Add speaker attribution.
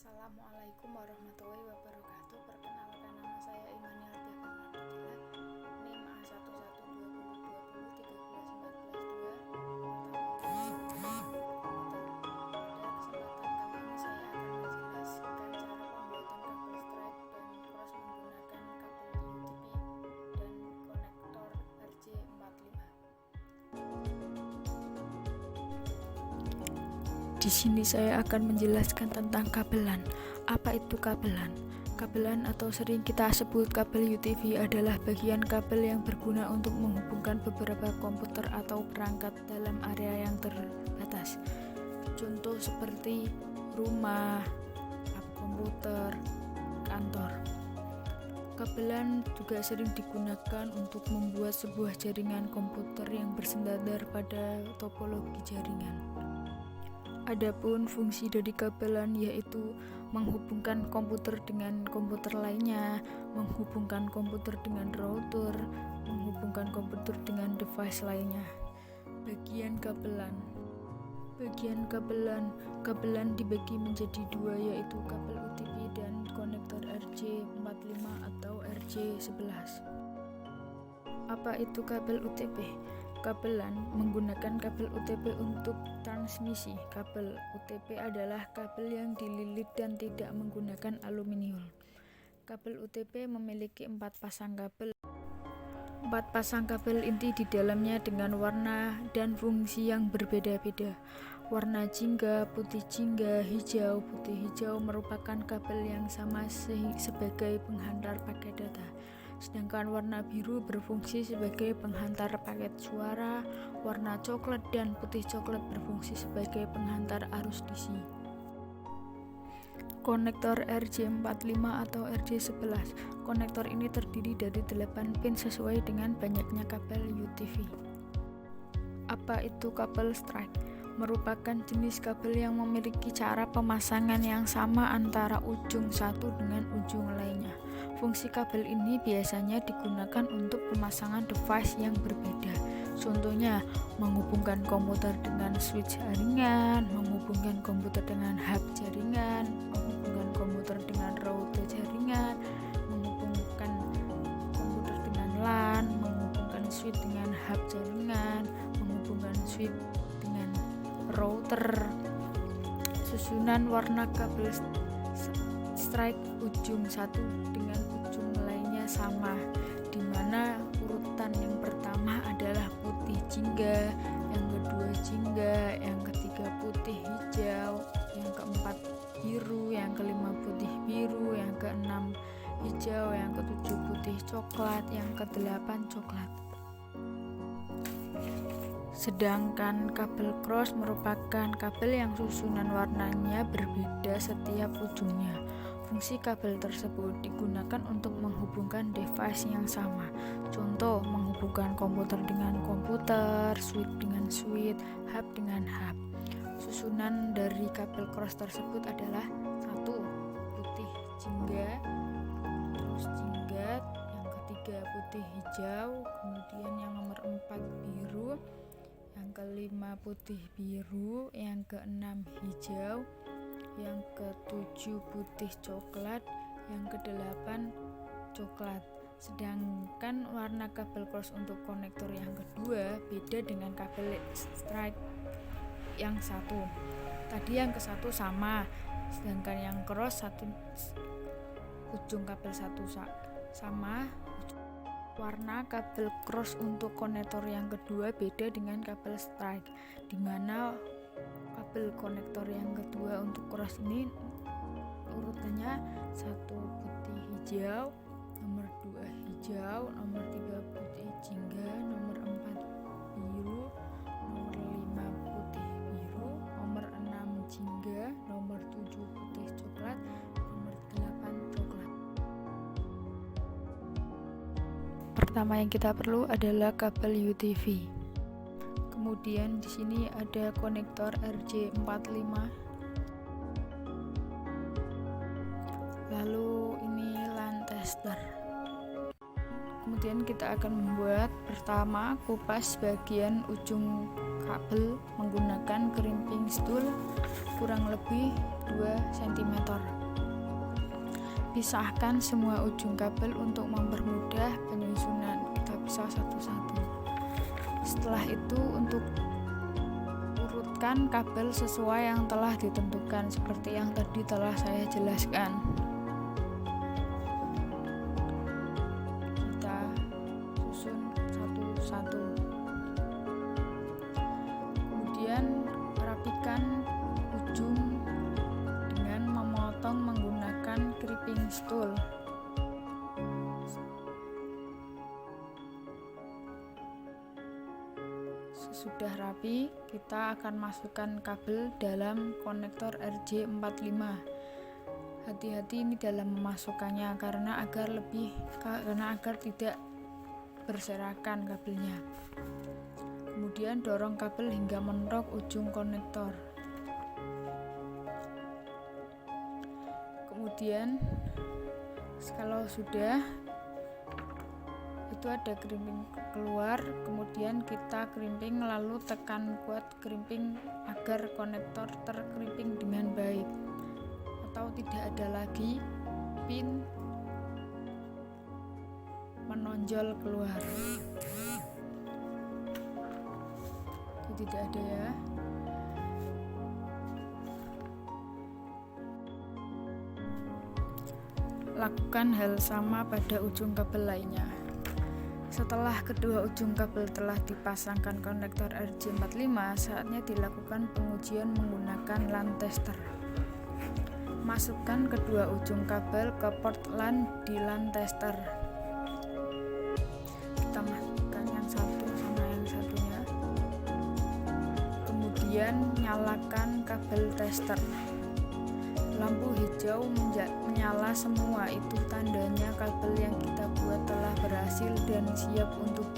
Speaker 1: Assalamualaikum warahmatullahi wabarakatuh. Perkenalkan, nama saya Imani Ardia Karnaditya, NIM A112020131442. Pada kesempatan kali ini saya akan menjelaskan cara pembuatan kabel strike dan cross menggunakan kabel UTP dan konektor RJ45. Di sini saya akan menjelaskan tentang kabelan. Apa itu kabelan? Kabelan atau sering kita sebut kabel UTV adalah bagian kabel yang berguna untuk menghubungkan beberapa komputer atau perangkat dalam area yang terbatas. Contoh seperti rumah, komputer, kantor. Kabelan juga sering digunakan untuk membuat sebuah jaringan komputer yang bersandar pada topologi jaringan. Adapun fungsi dari kabelan yaitu menghubungkan komputer dengan komputer lainnya, menghubungkan komputer dengan router, menghubungkan komputer dengan device lainnya. Bagian kabelan dibagi menjadi dua, yaitu kabel UTP dan konektor RJ45 atau RJ11. Apa itu kabel UTP? Kabelan menggunakan kabel UTP untuk transmisi. Kabel UTP adalah kabel yang dililit dan tidak menggunakan aluminium. Kabel UTP memiliki 4 pasang kabel. 4 pasang kabel inti di dalamnya dengan warna dan fungsi yang berbeda-beda. Warna jingga, putih jingga, hijau, putih hijau merupakan kabel yang sama sebagai penghantar paket data. Sedangkan warna biru berfungsi sebagai penghantar paket suara, warna coklat dan putih coklat berfungsi sebagai penghantar arus DC. Konektor RJ45 atau RJ11. Konektor ini terdiri dari 8 pin sesuai dengan banyaknya kabel UTV. Apa itu kabel strike? Merupakan jenis kabel yang memiliki cara pemasangan yang sama antara ujung satu dengan ujung lainnya. Fungsi kabel ini biasanya digunakan untuk pemasangan device yang berbeda. Contohnya, menghubungkan komputer dengan switch jaringan, menghubungkan komputer dengan hub jaringan, menghubungkan komputer dengan router jaringan, menghubungkan komputer dengan LAN, menghubungkan switch dengan hub jaringan, menghubungkan switch dengan router. Susunan warna kabel strike ujung satu dengan ujung lainnya sama, di mana urutan yang pertama adalah putih jingga, yang kedua jingga, yang ketiga putih hijau, yang keempat biru, yang kelima putih biru, yang keenam hijau, yang ketujuh putih coklat, yang kedelapan coklat. Sedangkan kabel cross merupakan kabel yang susunan warnanya berbeda setiap ujungnya. Fungsi kabel tersebut digunakan untuk menghubungkan device yang sama. Contoh, menghubungkan komputer dengan komputer, switch dengan switch, hub dengan hub. Susunan dari kabel cross tersebut adalah 1. Putih jingga, terus jingga, yang ketiga putih hijau, kemudian yang nomor 4 biru, yang kelima putih biru, yang keenam hijau, yang ketujuh putih coklat, yang kedelapan coklat. Sedangkan warna kabel cross untuk konektor yang kedua beda dengan kabel strike yang satu. Tadi yang ke satu sama, sedangkan yang cross satu ujung kabel satu sama. Warna kabel cross untuk konektor yang kedua beda dengan kabel strike, di mana kabel konektor yang kedua untuk cross ini urutannya 1 putih hijau, nomor 2 hijau, nomor 3 putih jingga, nomor 4 biru, nomor 5 putih biru, nomor 6 jingga, nomor 7 putih coklat, nomor 8 coklat. Pertama yang kita perlu adalah kabel UTV. Kemudian di sini ada konektor RJ45. Lalu ini LAN tester. Kemudian kita akan membuat pertama kupas bagian ujung kabel menggunakan crimping tool kurang lebih 2 cm. Pisahkan semua ujung kabel untuk mempermudah penyusunan. Kita pisah satu-satu. Setelah itu untuk urutkan kabel sesuai yang telah ditentukan seperti yang tadi telah saya jelaskan. Satu. Kemudian rapikan ujung dengan memotong menggunakan crimping tool. Sesudah rapi, kita akan masukkan kabel dalam konektor RJ45. Hati-hati ini dalam memasukkannya karena agar tidak berserakan kabelnya. Kemudian dorong kabel hingga mentok ujung konektor. Kemudian kalau sudah itu ada crimping keluar, kemudian kita crimping lalu tekan kuat crimping agar konektor terkrimping dengan baik atau tidak ada lagi pin menonjol keluar. Itu tidak ada ya. Lakukan hal sama pada ujung kabel lainnya. Setelah kedua ujung kabel telah dipasangkan konektor RJ45, saatnya dilakukan pengujian menggunakan LAN tester. Masukkan kedua ujung kabel ke port LAN di LAN tester. Kita masukkan yang satu sama yang satunya. Kemudian nyalakan kabel tester. Lampu hijau menyala semua, itu tandanya kabel yang kita buat telah berhasil dan siap untuk